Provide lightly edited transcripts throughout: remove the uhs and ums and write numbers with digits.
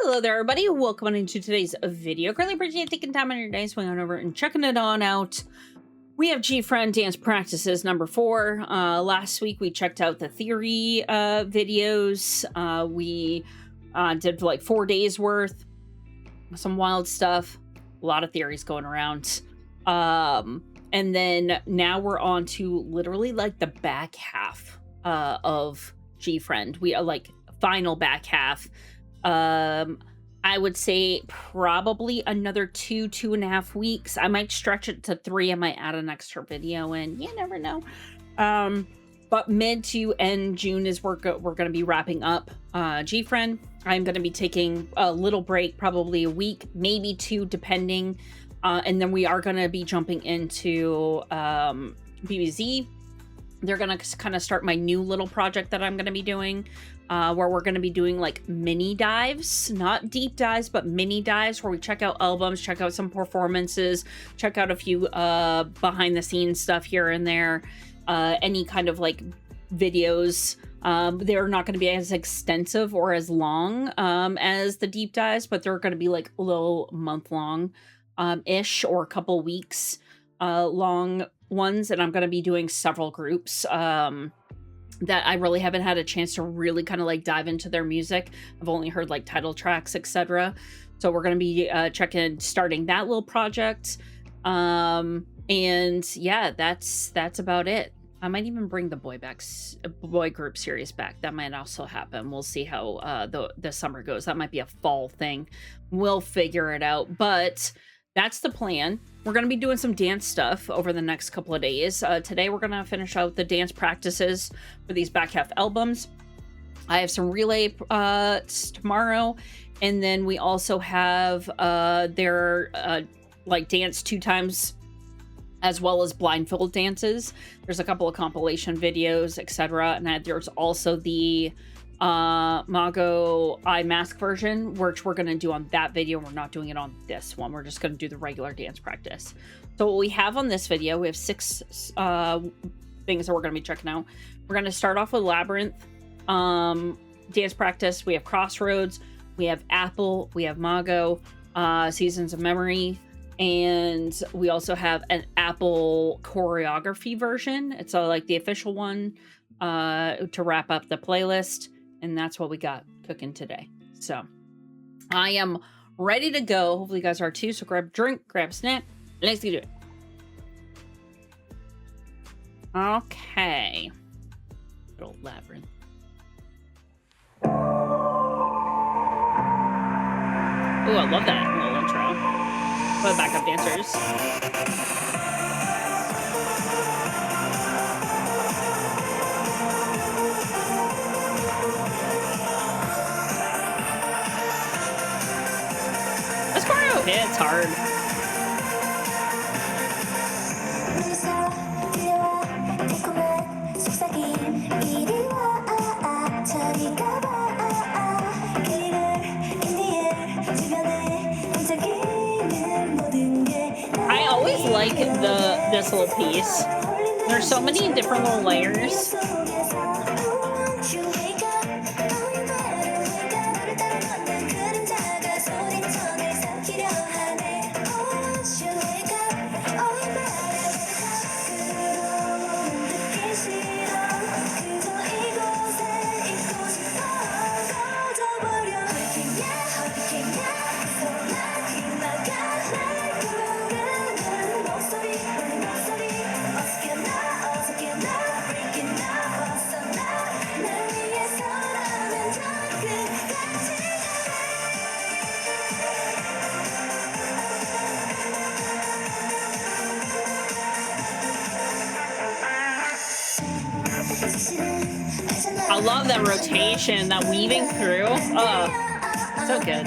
Hello there, everybody. Welcome on into today's video. Greatly appreciate taking time on your day, swinging on over and checking it on out. We have GFRIEND dance practices number 4. Last week we checked out the theory videos. We did like 4 days worth, some wild stuff, a lot of theories going around. And then now we're on to literally like the back half of GFRIEND. We are like final back half. I would say probably another 2.5 weeks. I might stretch it to 3. I might add an extra video in. You never know. But mid to end June is we're going to be wrapping up GFRIEND. I'm going to be taking a little break, probably a week, maybe 2, depending. And then we are going to be jumping into BBZ. They're going to kind of start my new little project that I'm going to be doing, where we're going to be doing like mini dives, not deep dives, but mini dives where we check out albums, check out some performances, check out a few behind the scenes stuff here and there, any kind of like videos. They're not going to be as extensive or as long as the deep dives, but they're going to be like a little month-long ish or a couple weeks long ones, and I'm going to be doing several groups that I really haven't had a chance to really kind of like dive into their music. I've only heard like title tracks, etc. So we're going to be starting that little project. And yeah, that's about it. I might even bring the boy group series back. That might also happen. We'll see how the summer goes. That might be a fall thing. We'll figure it out, but that's the plan. We're going to be doing some dance stuff over the next couple of days. Today, we're going to finish out the dance practices for these back half albums. I have some relay tomorrow. And then we also have their like dance 2 times, as well as blindfold dances. There's a couple of compilation videos, etc. And there's also the Mago eye mask version, which we're going to do on that video. We're not doing it on this one. We're just going to do the regular dance practice. So what we have on this video, we have 6 things that we're going to be checking out. We're going to start off with Labyrinth dance practice. We have Crossroads, we have Apple, we have Mago, Seasons of Memory, and we also have an Apple choreography version. It's like the official one to wrap up the playlist. And that's what we got cooking today. So I am ready to go. Hopefully you guys are too. So grab a drink, grab a snack. Let's get it. Okay. Good old Labyrinth. Oh, I love that little intro. For the backup dancers. It's hard. I always like this little piece. There's so many different little layers. I love that rotation, that weaving through. Oh, so good.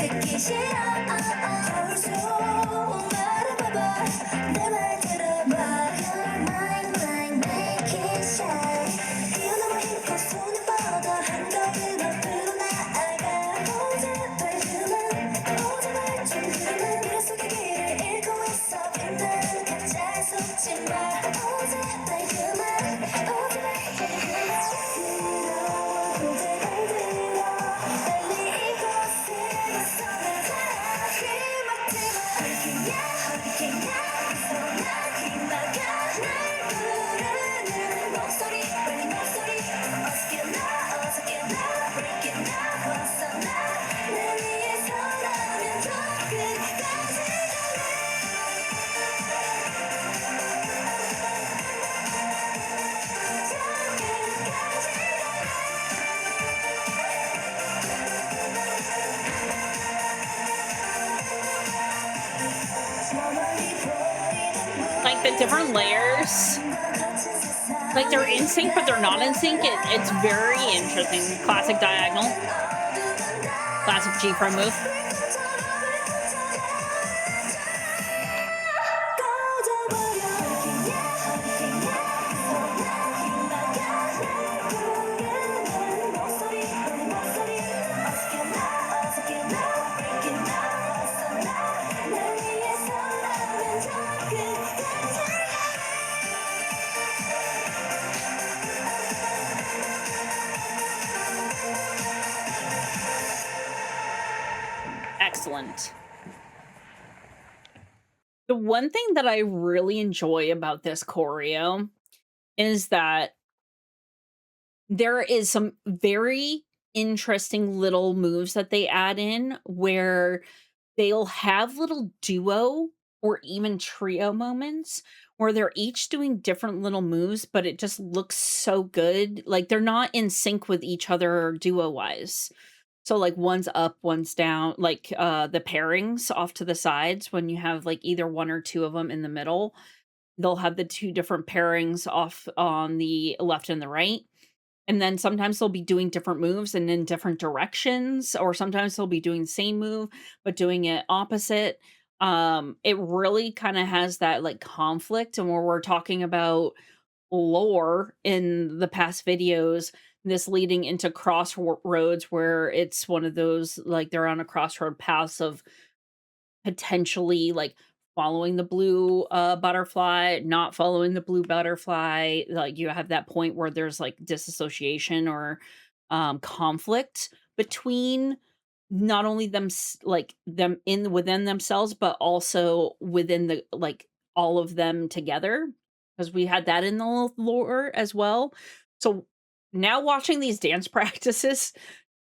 like different layers. Like they're in sync, but they're not in sync. It's very interesting. Classic diagonal. Classic G-friend move. Excellent. The one thing that I really enjoy about this choreo is that there is some very interesting little moves that they add in where they'll have little duo or even trio moments where they're each doing different little moves, but it just looks so good. Like they're not in sync with each other duo wise. So like one's up, one's down, like the pairings off to the sides when you have like either one or two of them in the middle, they'll have the two different pairings off on the left and the right. And then sometimes they'll be doing different moves and in different directions, or sometimes they'll be doing the same move but doing it opposite. It really kind of has that like conflict, and where we're talking about lore in the past videos, this leading into crossroads where it's one of those like they're on a crossroad paths of potentially like following the blue butterfly, not following the blue butterfly. Like you have that point where there's like disassociation or conflict between not only like them in within themselves, but also within the like all of them together, because we had that in the lore as well. So now watching these dance practices,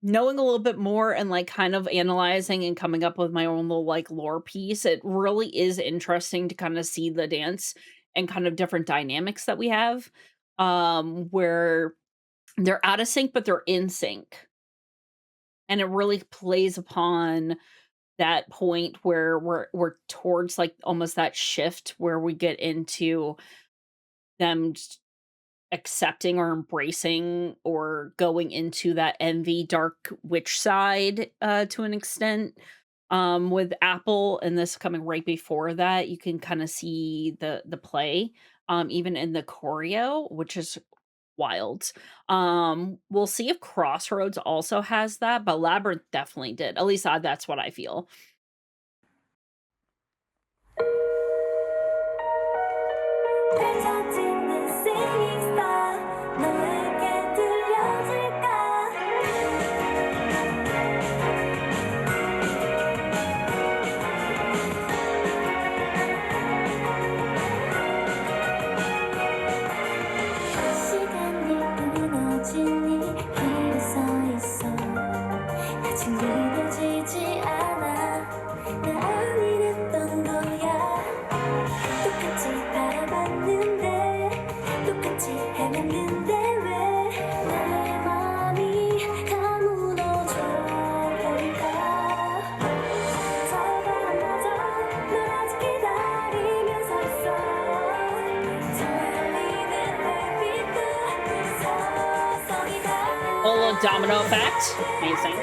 knowing a little bit more and like kind of analyzing and coming up with my own little like lore piece, it really is interesting to kind of see the dance and kind of different dynamics that we have, where they're out of sync but they're in sync, and it really plays upon that point where we're towards like almost that shift where we get into them accepting or embracing or going into that envy dark witch side to an extent. With Apple and this coming right before that, you can kind of see the play even in the choreo, which is wild. We'll see if Crossroads also has that, but Labyrinth definitely did. At least that's what I feel. A little domino effect. Amazing.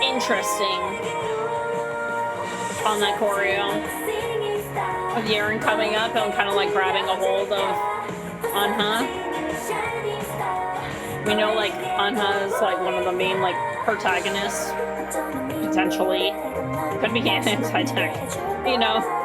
Interesting. On that choreo. With Yaren coming up and kind of like grabbing a hold of Anha. We know like Anha is like one of the main like protagonists, potentially. Could be an anti-tech, you know.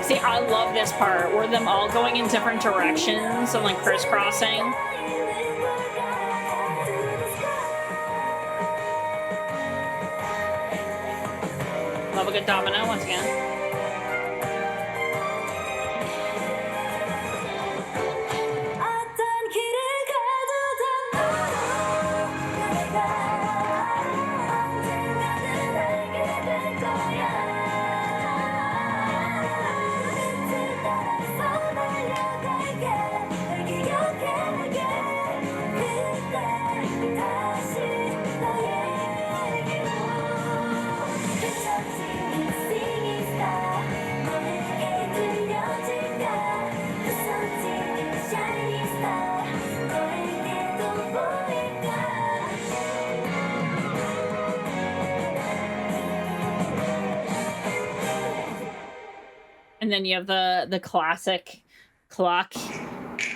See, I love this part where them all going in different directions and like crisscrossing. Love a good domino once again. And then you have the classic clock.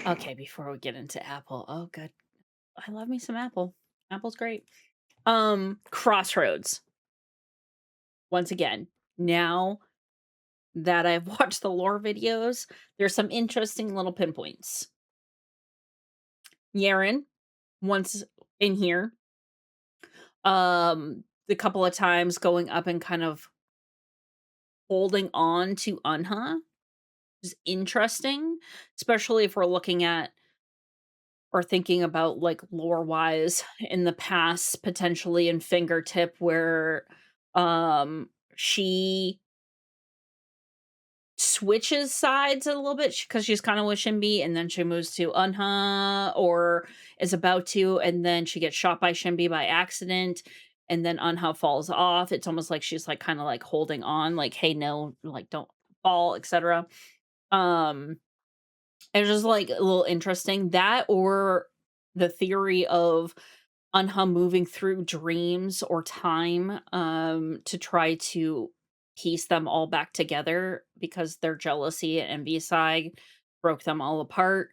Okay, before we get into Apple. Oh, good. I love me some Apple. Apple's great. Crossroads. Once again, now that I've watched the lore videos, there's some interesting little pinpoints. Yaren, once in here, the couple of times going up and kind of holding on to Unha is interesting, especially if we're looking at or thinking about like lore wise in the past, potentially in Fingertip, where she switches sides a little bit because she's kind of with Shinbi, and then she moves to Unha, or is about to, and then she gets shot by Shinbi by accident, and then Unha falls off. It's almost like she's like kind of like holding on, like, hey, no, like don't fall, etc. It's just like a little interesting, that or the theory of Unha moving through dreams or time to try to piece them all back together because their jealousy and envy side broke them all apart.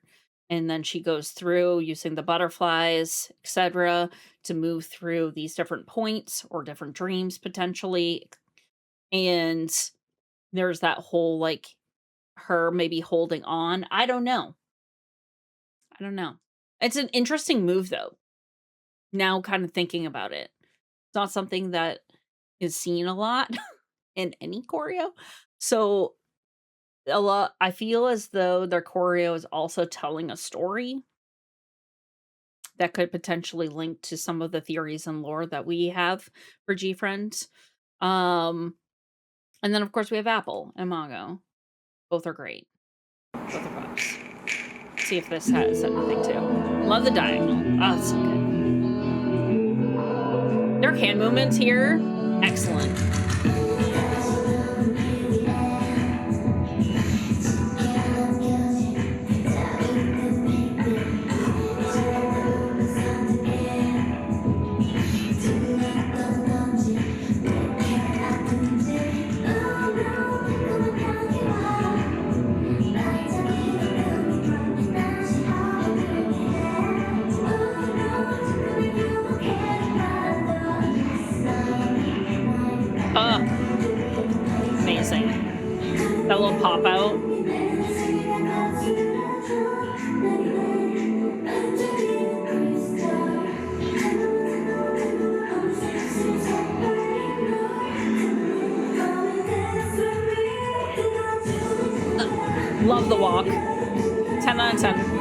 And then she goes through using the butterflies, etc., to move through these different points or different dreams potentially. And there's that whole like her maybe holding on. I don't know. It's an interesting move though. Now kind of thinking about it. It's not something that is seen a lot in any choreo. So I feel as though their choreo is also telling a story that could potentially link to some of the theories and lore that we have for GFRIEND. And then of course we have Apple and Mago. Both are great. Both are pops. See if this has anything too. Love the diagonal. Oh, it's so good. Their hand movements here, excellent. Amazing. That little pop out. Love the walk. 10 out of 10.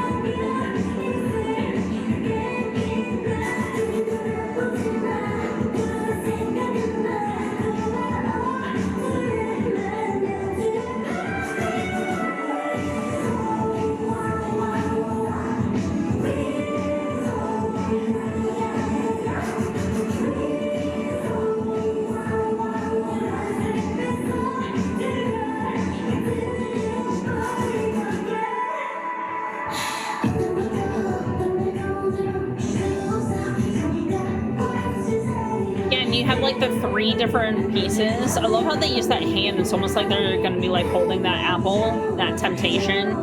You have like the 3 different pieces. I love how they use that hand. It's almost like they're going to be like holding that apple, that temptation.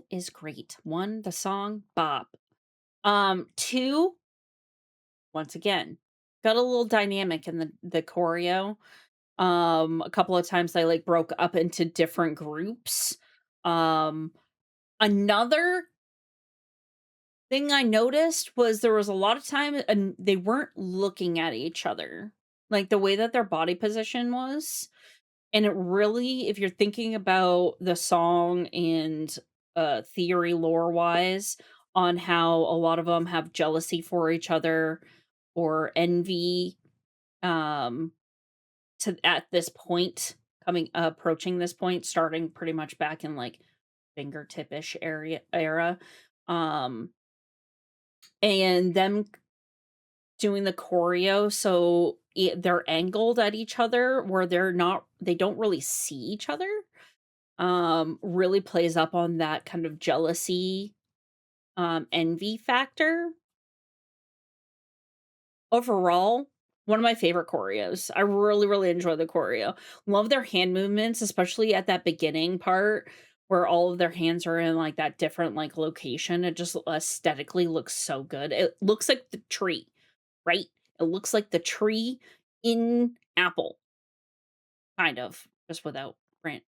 is great. One, the song bop. Two, once again, got a little dynamic in the choreo. A couple of times they like broke up into different groups. Um, Another thing I noticed was there was a lot of time and they weren't looking at each other. Like the way that their body position was. And it really, if you're thinking about the song and theory lore wise on how a lot of them have jealousy for each other or envy um to at this point coming approaching this point starting pretty much back in like fingertip-ish area era um and them doing the choreo so they're angled at each other where they don't really see each other really plays up on that kind of jealousy envy factor. Overall, one of my favorite choreos. I really, really enjoy the choreo. Love their hand movements, especially at that beginning part where all of their hands are in like that different like location. It just aesthetically looks so good. It looks like the tree, right? It looks like the tree in Apple, kind of, just without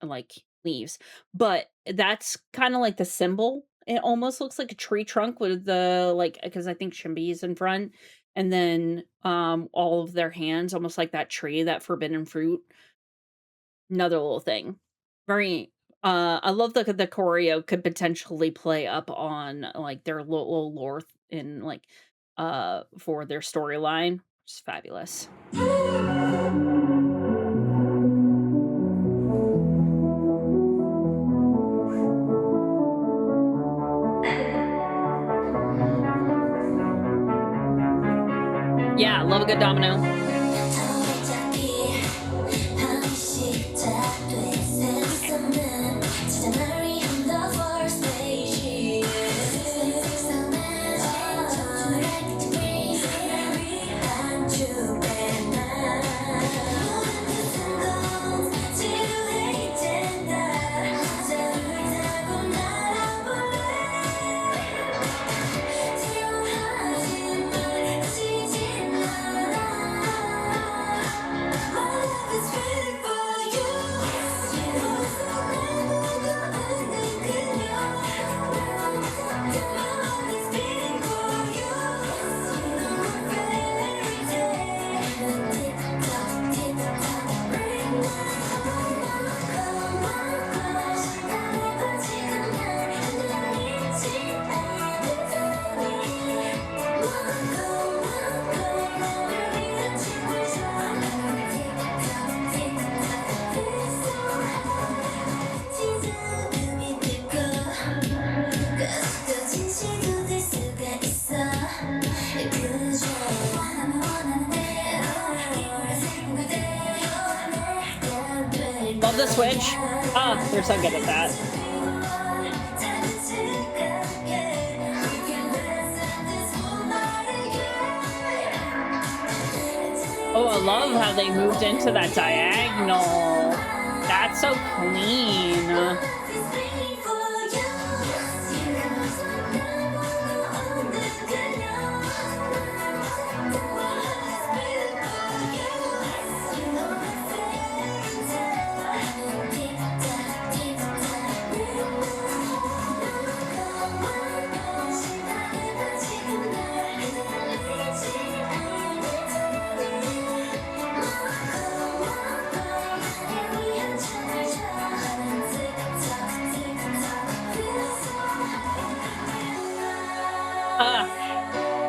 like leaves. But that's kind of like the symbol. It almost looks like a tree trunk with the like because I think Shimby is in front, and then all of their hands, almost like that tree, that forbidden fruit. Another little thing. Very I love the choreo could potentially play up on like their little lore in like for their storyline. It's fabulous. Yeah, love a good domino. Love the switch. Ah, they're so good at that. Oh, I love how they moved into that diagonal. That's so clean.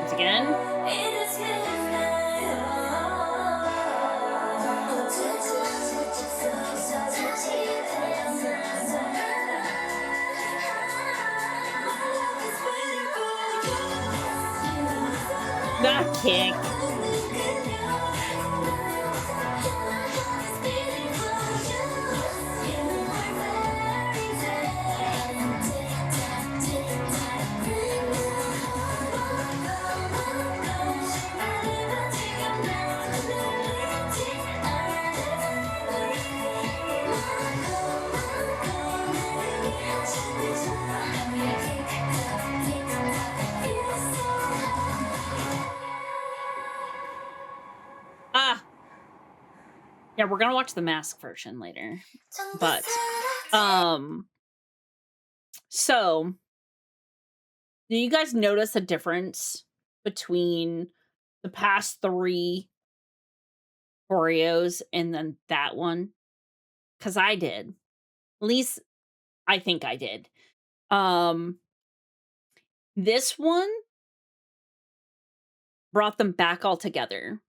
Once again. That kick. Yeah, we're gonna watch the mask version later. But um so do you guys notice a difference between the past 3 choreos and then that one? Because I did. At least I think I did. Um this one brought them back all together.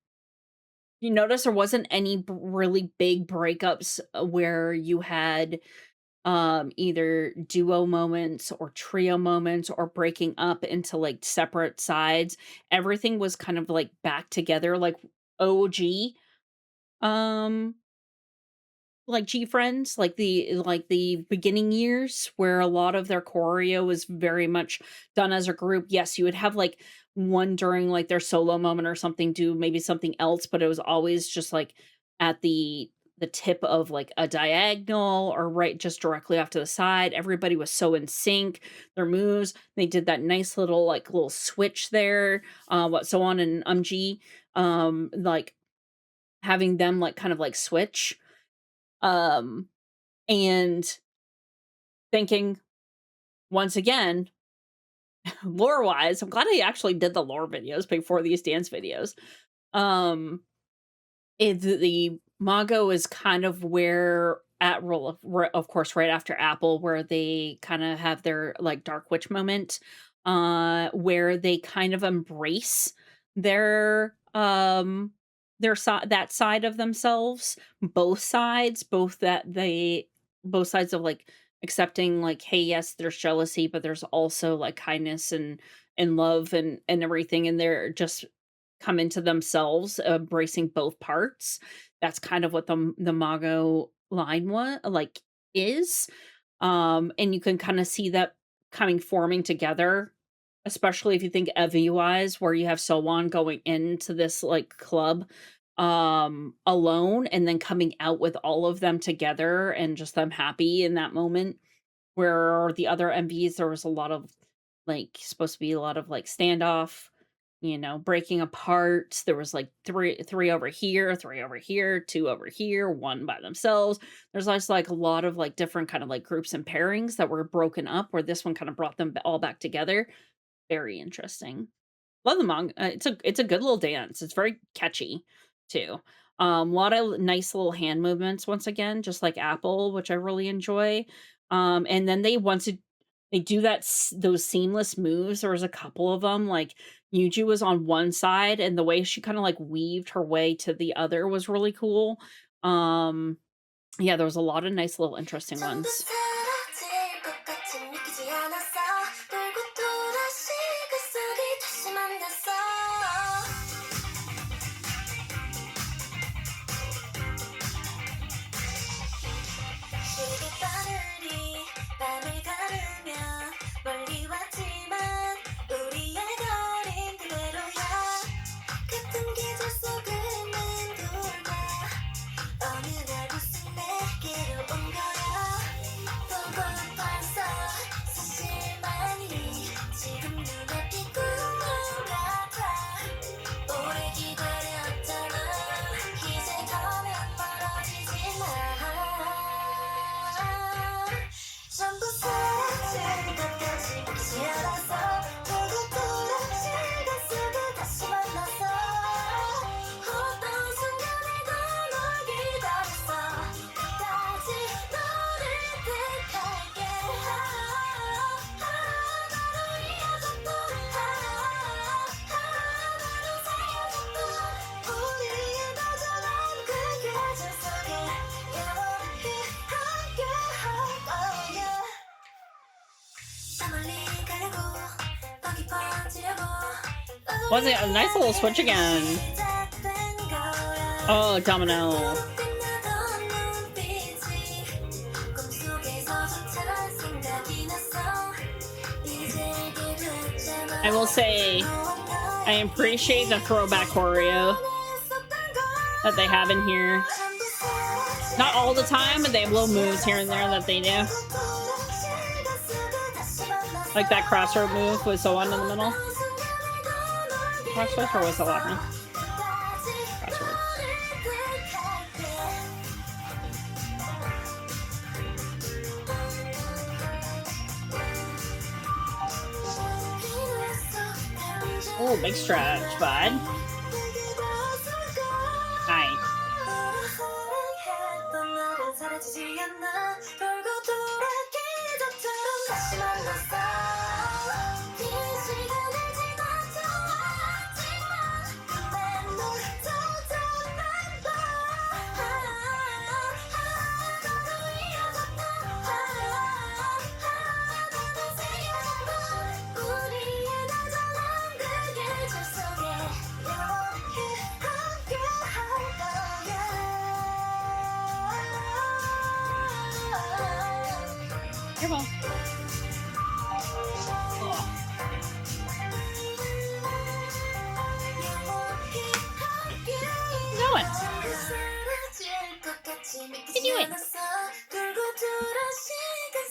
You notice there wasn't any really big breakups where you had either duo moments or trio moments or breaking up into like separate sides. Everything was kind of like back together like OG um like G Friends, like the beginning years where a lot of their choreo was very much done as a group. Yes, you would have like one during like their solo moment or something, do maybe something else, but it was always just like at the tip of like a diagonal or right just directly off to the side. Everybody was so in sync. Their moves, they did that nice little switch there. What so on and G, like having them like kind of like switch. Um and thinking once again, lore wise, I'm glad I actually did the lore videos before these dance videos. Um, the Mago is kind of where at roll of course, right after Apple, where they kind of have their like Dark Witch moment, where they kind of embrace their side that side of themselves, both sides, both sides of like accepting like, hey, yes, there's jealousy, but there's also like kindness and love and everything, and they're just come into themselves, embracing both parts. That's kind of what the Mago line was like is. And you can kind of see that coming forming together, especially if you think Evie wise, where you have Sowon going into this like club alone and then coming out with all of them together and just them happy in that moment. Where the other MVs, there was a lot of like supposed to be a lot of like standoff, breaking apart. There was like three over here, three over here, two over here, one by themselves. There's just like a lot of like different kind of like groups and pairings that were broken up, where this one kind of brought them all back together. Very interesting. Love the manga. It's a good little dance. It's very catchy too. A lot of nice little hand movements once again, just like Apple, which I really enjoy. And then they do those seamless moves. There was a couple of them. Like Yuju was on one side, and the way she kind of like weaved her way to the other was really cool. Yeah, there was a lot of nice little interesting ones. Was it a nice little switch again? Oh, Domino. I will say, I appreciate the throwback choreo that they have in here. Not all the time, but they have little moves here and there that they do. Like that crossroad move with Sowon in the middle. Crossroads or was it Labyrinth? Crossroads. Oh, big stretch, bud. Hi. Careful. Going. What are you doing?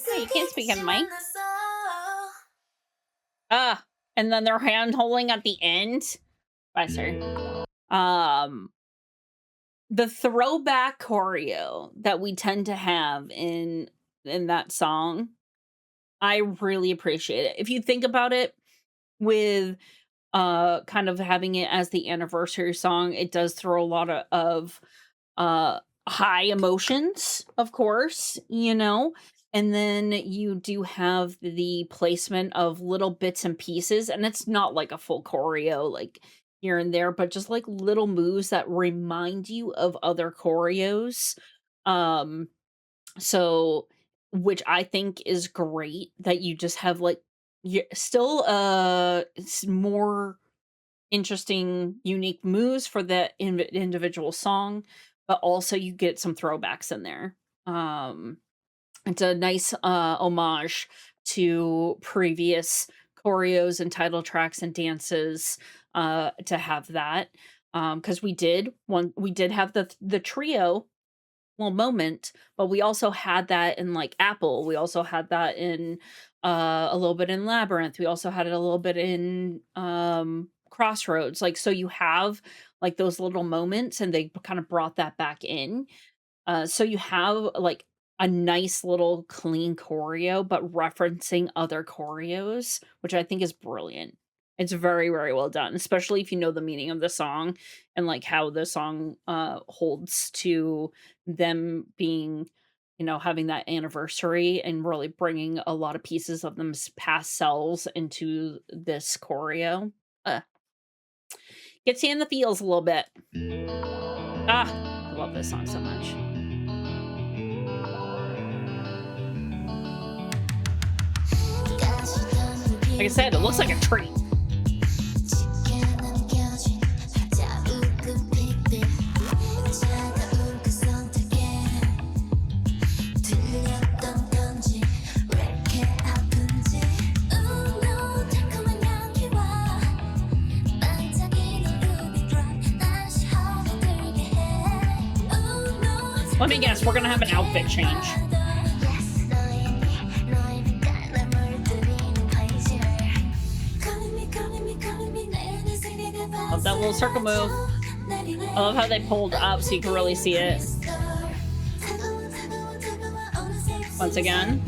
Hey, you can't speak on mic. And then their hand holding at the end. Bye, sir. The throwback choreo that we tend to have in that song, I really appreciate it. If you think about it, with kind of having it as the anniversary song, it does throw a lot of high emotions, of course, you know. And then you do have the placement of little bits and pieces, and it's not like a full choreo, like here and there, but just like little moves that remind you of other choreos. Um, so which I think is great that you just have like still it's more interesting, unique moves for the individual song, but also you get some throwbacks in there. It's a nice homage to previous choreos and title tracks and dances to have that. Because we did have the trio moment, but we also had that in like Apple. We also had that in a little bit in Labyrinth. We also had it a little bit in Crossroads. Like, so you have like those little moments, and they kind of brought that back in. So you have like a nice little clean choreo, but referencing other choreos, which I think is brilliant. It's very, very well done, especially if you know the meaning of the song and like how the song holds to them being, you know, having that anniversary and really bringing a lot of pieces of them past selves into this choreo. Gets you in the feels a little bit. I love this song so much. Like I said, it looks like a tree. Let me guess, we're gonna have an outfit change. Love that little circle move. I love how they pulled up so you can really see it. Once again.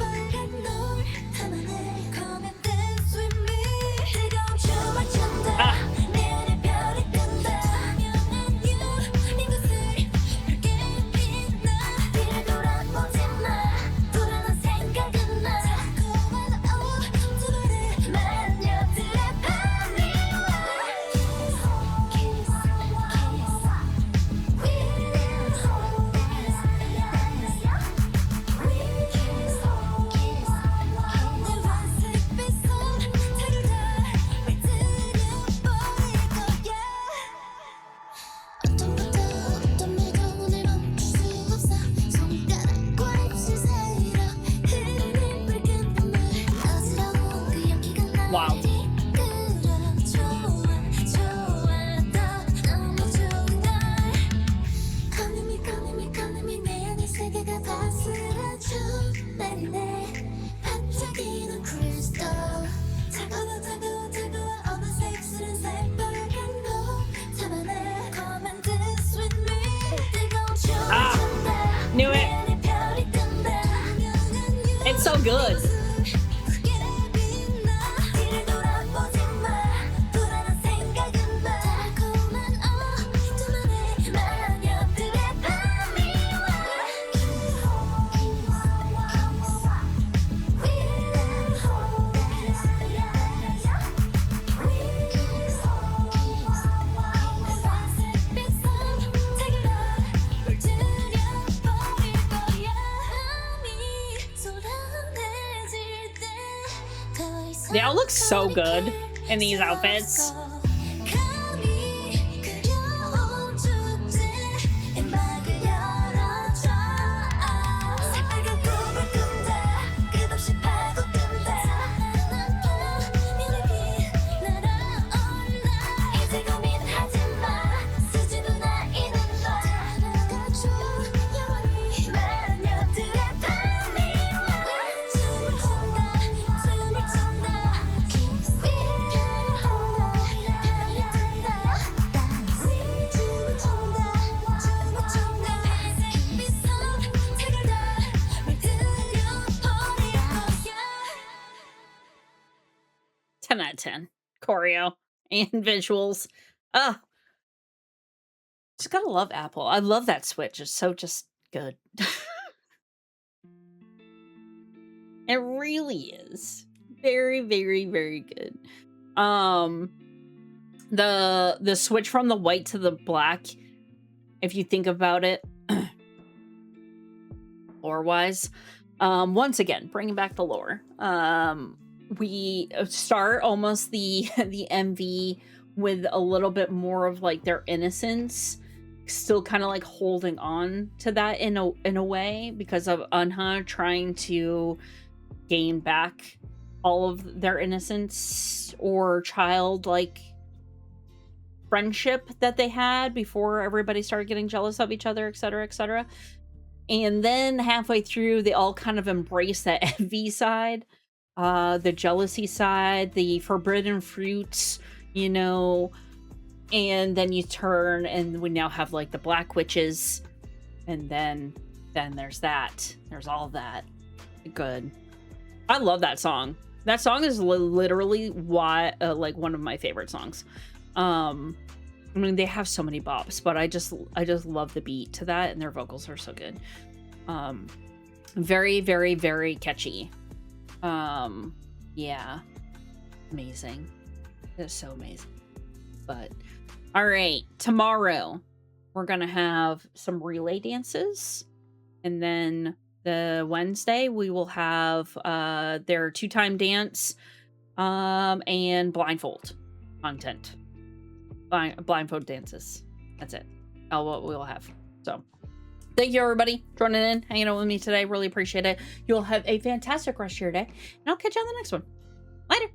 Knew it. It's so good. They all look so good in these outfits. Out of 10 choreo and visuals. Just gotta love Apple. I love that switch. It's so just good. It really is very, very, very good. The switch from the white to the black, if you think about it, lore wise, once again bringing back the lore. We start almost the MV with a little bit more of like their innocence, still kind of like holding on to that in a way because of Unha trying to gain back all of their innocence or childlike friendship that they had before everybody started getting jealous of each other, etc., etc. And then halfway through, they all kind of embrace that envy side. The jealousy side, the forbidden fruits, you know, and then you turn and we now have like the black witches, and then there's that. There's all that. Good. I love that song. That song is literally why like one of my favorite songs. I mean, they have so many bops, but I just love the beat to that, and their vocals are so good. Very, very, very catchy. Yeah, amazing. It's so amazing. But all right, tomorrow we're gonna have some relay dances, and then the Wednesday we will have their 2-time dance and blindfold content. Blindfold dances. That's it. What we'll have. So thank you, everybody, joining in, hanging out with me today. Really appreciate it. You'll have a fantastic rest of your day, and I'll catch you on the next one. Later.